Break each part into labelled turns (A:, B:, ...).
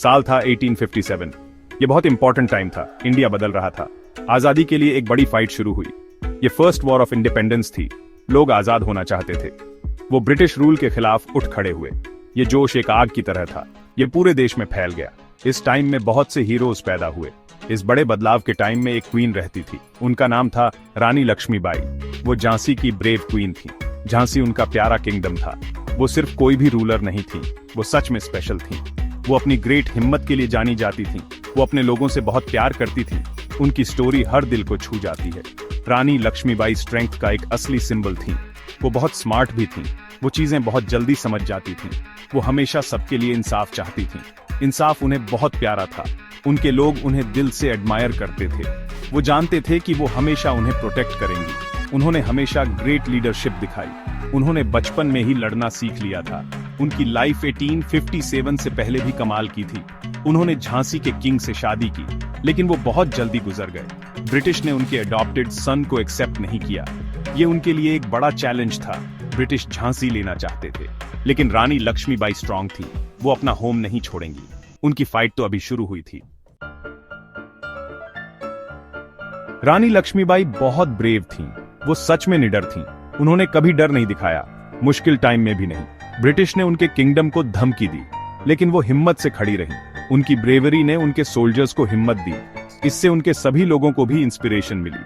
A: साल था 1857। ये बहुत इंपॉर्टेंट टाइम था, इंडिया बदल रहा था। आजादी के लिए एक बड़ी फाइट शुरू हुई। ये फर्स्ट वॉर ऑफ इंडिपेंडेंस थी। लोग आजाद होना चाहते थे। वो ब्रिटिश रूल के खिलाफ उठ खड़े हुए। ये जोश एक आग की तरह था। ये पूरे देश में फैल गया। इस टाइम में बहुत से हीरोज पैदा हुए। इस बड़े बदलाव के टाइम में एक क्वीन रहती थी। उनका नाम था रानी लक्ष्मीबाई। वो झांसी की ब्रेव क्वीन थी। झांसी उनका प्यारा किंगडम था। वो सिर्फ कोई भी रूलर नहीं थी, वो सच में स्पेशल थी। वो अपनी ग्रेट हिम्मत के लिए जानी जाती थी। वो अपने लोगों से बहुत प्यार करती थी। उनकी स्टोरी हर दिल को छू जाती है। रानी लक्ष्मीबाई स्ट्रेंथ का एक असली सिंबल थी। वो बहुत स्मार्ट भी थी। वो चीजें बहुत जल्दी समझ जाती थी। वो हमेशा सबके लिए इंसाफ चाहती थी। इंसाफ उन्हें बहुत प्यारा था। उनके लोग उन्हें दिल से एडमायर करते थे। वो जानते थे कि वो हमेशा उन्हें प्रोटेक्ट करेंगी। उन्होंने हमेशा ग्रेट लीडरशिप दिखाई। उन्होंने बचपन में ही लड़ना सीख लिया था। उनकी लाइफ 1857 से पहले भी कमाल की थी। उन्होंने झांसी के किंग से शादी की, लेकिन वो बहुत जल्दी गुजर गए। ब्रिटिश ने उनके अडॉप्टेड सन को एक्सेप्ट नहीं किया। ये उनके लिए एक बड़ा चैलेंज था। ब्रिटिश झांसी लेना चाहते थे, लेकिन रानी लक्ष्मीबाई स्ट्रांग थी। वो अपना होम नहीं छोड़ेंगी। उनकी फाइट तो अभी शुरू हुई थी। रानी लक्ष्मीबाई बहुत ब्रेव थीं। वो सच में निडर थीं। उन्होंने कभी डर नहीं दिखाया, मुश्किल टाइम में भी नहीं। ब्रिटिश ने उनके किंगडम को धमकी दी, लेकिन वो हिम्मत से खड़ी रही। उनकी ब्रेवरी ने उनके सोल्जर्स को हिम्मत दी। इससे उनके सभी लोगों को भी इंस्पिरेशन मिली।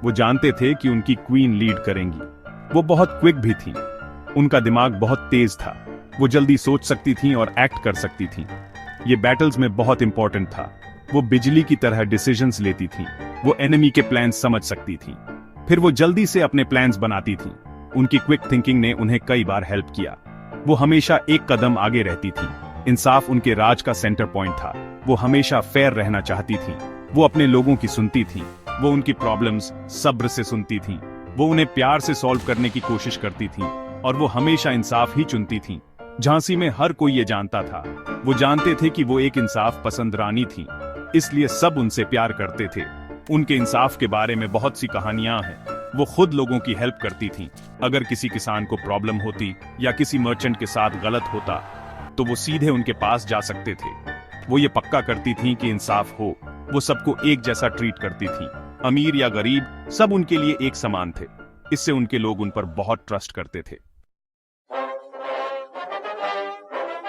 A: वो जानते थे कि उनकी क्वीन लीड करेंगी। वो बहुत क्विक भी थी। उनका दिमाग बहुत तेज था। वो जल्दी सोच सकती थीं और एक्ट कर सकती थीं। ये बैटल्स में बहुत इंपॉर्टेंट था। वो बिजली की तरह डिसीजंस लेती थीं। वो एनिमी के प्लान्स समझ सकती थीं। फिर वो जल्दी से अपने प्लान्स बनाती थीं। उनकी क्विक थिंकिंग ने उन्हें कई बार हेल्प किया। वो हमेशा एक कदम आगे रहती थीं। इंसाफ उनके राज का सेंटर पॉइंट था। वो हमेशा फेयर रहना चाहती थीं। वो अपने लोगों की सुनती थीं। वो उनकी प्रॉब्लम्स सब्र से सुनती थीं। वो उन्हें प्यार से सॉल्व करने की कोशिश करती थीं, और वो हमेशा इंसाफ ही चुनती थीं। झांसी में हर कोई ये जानता था। वो जानते थे कि वो एक इंसाफ पसंद रानी थी, इसलिए सब उनसे प्यार करते थे। उनके इंसाफ के बारे में बहुत सी कहानियां हैं। वो खुद लोगों की हेल्प करती थीं। अगर किसी किसान को प्रॉब्लम होती या किसी मर्चेंट के साथ गलत होता, तो वो सीधे उनके पास जा सकते थे। वो ये पक्का करती थीं कि इंसाफ हो। वो सबको एक जैसा ट्रीट करती थीं। अमीर या गरीब, सब उनके लिए एक समान थे। इससे उनके लोग उन पर बहुत ट्रस्ट करते थे।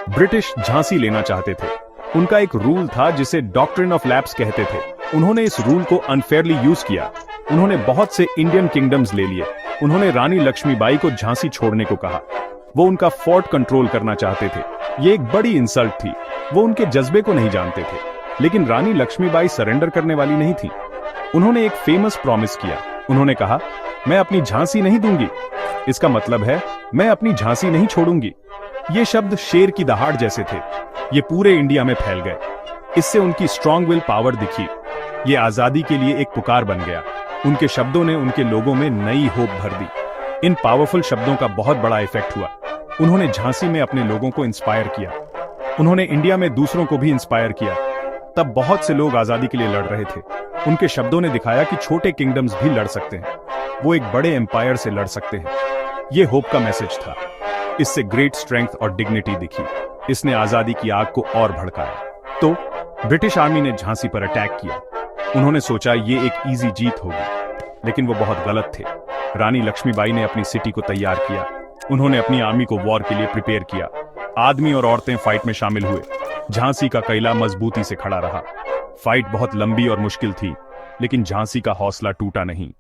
A: ब्रिटिश झांसी लेना चाहते थे। उनका एक रूल था जिसे डॉक्ट्रिन ऑफ लैप्स कहते थे। उन्होंने इस रूल को अनफेयरली यूज किया। उन्होंने बहुत से इंडियन किंगडम्स ले लिए। उन्होंने रानी लक्ष्मीबाई को झांसी छोड़ने को कहा। वो उनका फोर्ट कंट्रोल करना चाहते थे। ये एक बड़ी इंसल्ट थी। वो उनके जज्बे को नहीं जानते थे, लेकिन रानी लक्ष्मीबाई सरेंडर करने वाली नहीं थी। उन्होंने एक फेमस प्रॉमिस किया। उन्होंने कहा, मैं अपनी झांसी नहीं दूंगी। इसका मतलब है, मैं अपनी झांसी नहीं छोड़ूंगी। ये शब्द शेर की दहाड़ जैसे थे। ये पूरे इंडिया में फैल गए। इससे उनकी स्ट्रॉन्ग विल पावर दिखी। ये आजादी के लिए एक पुकार बन गया। उनके शब्दों ने उनके लोगों में नई होप भर दी। इन पावरफुल शब्दों का बहुत बड़ा इफेक्ट हुआ। उन्होंने झांसी में अपने लोगों को इंस्पायर किया। उन्होंने इंडिया में दूसरों को भी इंस्पायर किया। तब बहुत से लोग आजादी के लिए लड़ रहे थे। उनके शब्दों ने दिखाया कि छोटे किंगडम्स भी लड़ सकते हैं। वो एक बड़े एम्पायर से लड़ सकते हैं। ये होप का मैसेज था। इससे ग्रेट स्ट्रेंथ और डिग्निटी दिखी। इसने आजादी की आग को और भड़काया। तो ब्रिटिश आर्मी ने झांसी पर अटैक किया। उन्होंने सोचा ये एक इजी जीत होगी, लेकिन वो बहुत गलत थे। रानी लक्ष्मीबाई ने अपनी सिटी को तैयार किया। उन्होंने अपनी आर्मी को वॉर के लिए प्रिपेयर किया। आदमी और औरतें फाइट में शामिल हुए। झांसी का किला मजबूती से खड़ा रहा। फाइट बहुत लंबी और मुश्किल थी, लेकिन झांसी का हौसला टूटा नहीं।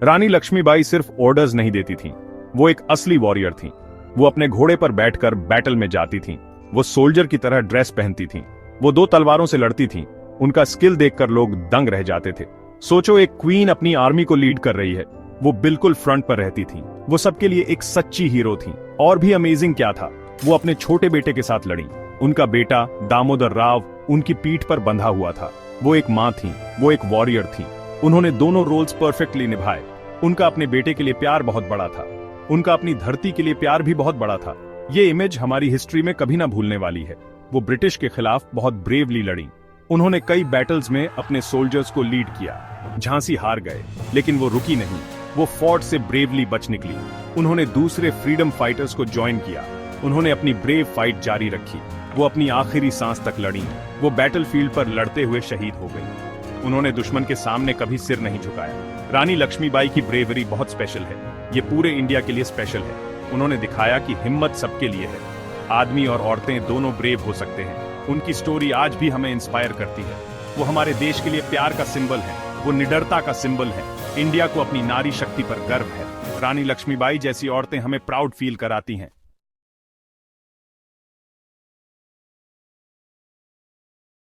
A: रानी लक्ष्मीबाई सिर्फ ऑर्डर्स नहीं देती थीं, वो एक असली वॉरियर थीं। वो अपने घोड़े पर बैठकर बैटल में जाती थीं। वो सोल्जर की तरह ड्रेस पहनती थीं। वो 2 तलवारों से लड़ती थीं। उनका स्किल देखकर लोग दंग रह जाते थे। सोचो, एक क्वीन अपनी आर्मी को लीड कर रही है। वो बिल्कुल फ्रंट पर रहती थीं। वो सबके लिए एक सच्ची हीरो थीं। और भी अमेजिंग क्या था, वो अपने छोटे बेटे के साथ लड़ी। उनका बेटा दामोदर राव उनकी पीठ पर बंधा हुआ था। वो एक मां थीं, वो एक वॉरियर थीं। उन्होंने दोनों रोल्स परफेक्टली निभाए। उनका अपने बेटे के लिए प्यार बहुत बड़ा था। उनका अपनी धरती के लिए प्यार भी बहुत बड़ा था। ये इमेज हमारी हिस्ट्री में कभी ना भूलने वाली है। वो ब्रिटिश के खिलाफ बहुत ब्रेवली लड़ी। उन्होंने कई बैटल्स में अपने सोल्जर्स को लीड किया। झांसी हार गए, लेकिन वो रुकी नहीं। वो फोर्ट से ब्रेवली बच निकली। उन्होंने दूसरे फ्रीडम फाइटर्स को ज्वाइन किया। उन्होंने अपनी ब्रेव फाइट जारी रखी। वो अपनी आखिरी सांस तक लड़ी। वो बैटलफील्ड पर लड़ते हुए शहीद हो गई। उन्होंने दुश्मन के सामने कभी सिर नहीं झुकाया। रानी लक्ष्मीबाई की ब्रेवरी बहुत स्पेशल है। ये पूरे इंडिया के लिए स्पेशल है। उन्होंने दिखाया कि हिम्मत सबके लिए है। आदमी और औरतें दोनों ब्रेव हो सकते हैं। उनकी स्टोरी आज भी हमें इंस्पायर करती है। वो हमारे देश के लिए प्यार का सिंबल है। वो निडरता का सिंबल है। इंडिया को अपनी नारी शक्ति पर गर्व है। रानी लक्ष्मीबाई जैसी औरतें हमें प्राउड फील कराती हैं।